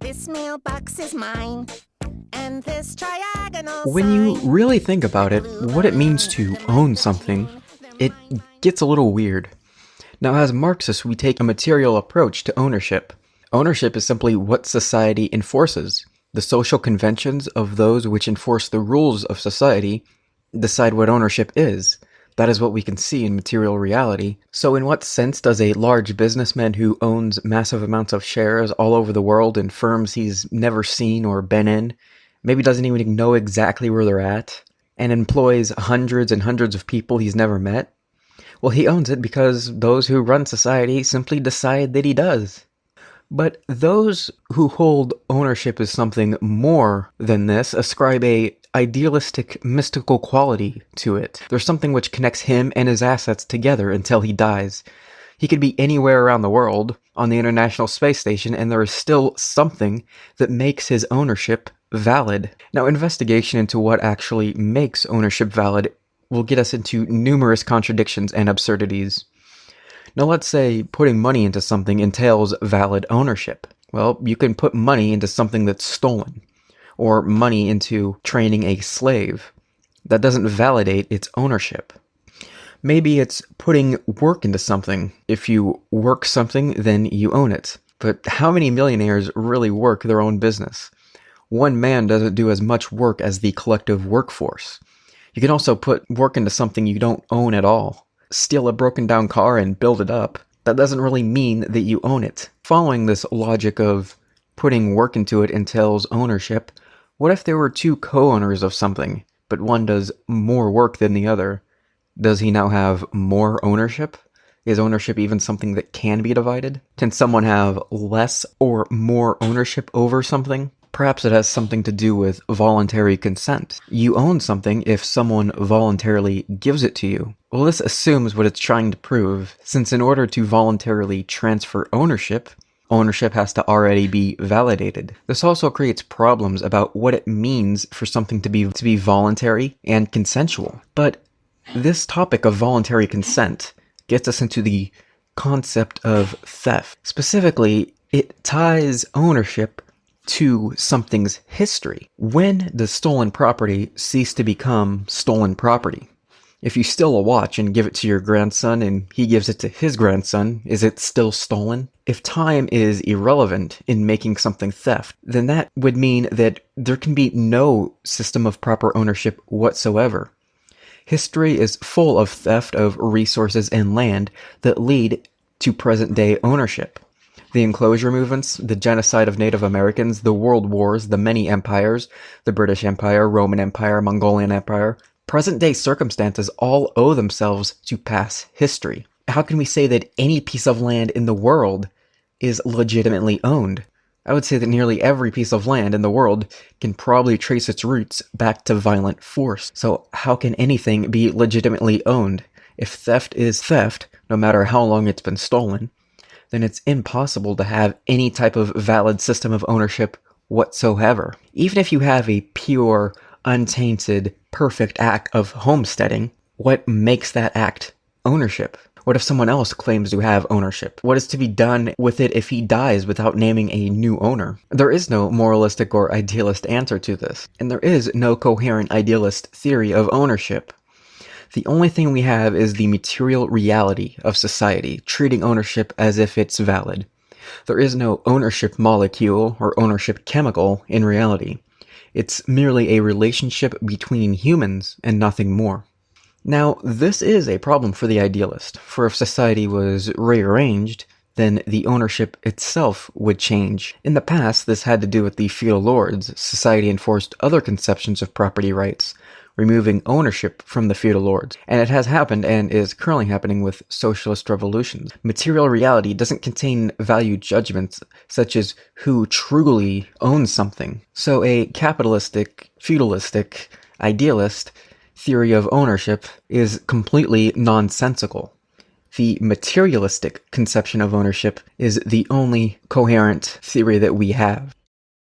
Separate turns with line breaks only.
This mailbox is mine, and this triagonal
When you
sign.
really think about it, what it means to own something, it gets a little weird. Now, as Marxists, we take a material approach to ownership. Ownership is simply what society enforces. The social conventions of those which enforce the rules of society decide what ownership is. That is what we can see in material reality. So in what sense does a large businessman who owns massive amounts of shares all over the world in firms he's never seen or been in, maybe doesn't even know exactly where they're at, and employs hundreds and hundreds of people he's never met? Well, he owns it because those who run society simply decide that he does. But those who hold ownership as something more than this ascribe a idealistic, mystical quality to it. There's something which connects him and his assets together until he dies. He could be anywhere around the world, on the International Space Station, and there is still something that makes his ownership valid. Now, investigation into what actually makes ownership valid will get us into numerous contradictions and absurdities. Now, let's say putting money into something entails valid ownership. Well, you can put money into something that's stolen, or money into training a slave. That doesn't validate its ownership. Maybe it's putting work into something. If you work something, then you own it. But how many millionaires really work their own business? One man doesn't do as much work as the collective workforce. You can also put work into something you don't own at all. Steal a broken down car and build it up. That doesn't really mean that you own it. Following this logic of putting work into it entails ownership, what if there were two co-owners of something, but one does more work than the other? Does he now have more ownership? Is ownership even something that can be divided? Can someone have less or more ownership over something? Perhaps it has something to do with voluntary consent. You own something if someone voluntarily gives it to you. Well, this assumes what it's trying to prove, since in order to voluntarily transfer ownership has to already be validated. This also creates problems about what it means for something to be voluntary and consensual. But this topic of voluntary consent gets us into the concept of theft. Specifically, it ties ownership to something's history. When does stolen property cease to become stolen property? If you steal a watch and give it to your grandson and he gives it to his grandson, is it still stolen? If time is irrelevant in making something theft, then that would mean that there can be no system of proper ownership whatsoever. History is full of theft of resources and land that lead to present-day ownership. The enclosure movements, the genocide of Native Americans, the world wars, the many empires, the British Empire, Roman Empire, Mongolian Empire, present-day circumstances all owe themselves to past history. How can we say that any piece of land in the world is legitimately owned? I would say that nearly every piece of land in the world can probably trace its roots back to violent force. So how can anything be legitimately owned? If theft is theft, no matter how long it's been stolen, then it's impossible to have any type of valid system of ownership whatsoever. Even if you have a pure, untainted, perfect act of homesteading, what makes that act ownership? What if someone else claims to have ownership? What is to be done with it if he dies without naming a new owner? There is no moralistic or idealist answer to this, and there is no coherent idealist theory of ownership. The only thing we have is the material reality of society, treating ownership as if it's valid. There is no ownership molecule or ownership chemical in reality. It's merely a relationship between humans and nothing more. Now, this is a problem for the idealist, for if society was rearranged, then the ownership itself would change. In the past, this had to do with the feudal lords. Society enforced other conceptions of property rights, removing ownership from the feudal lords. And it has happened and is currently happening with socialist revolutions. Material reality doesn't contain value judgments such as who truly owns something. So a capitalistic, feudalistic, idealist theory of ownership is completely nonsensical. The materialistic conception of ownership is the only coherent theory that we have.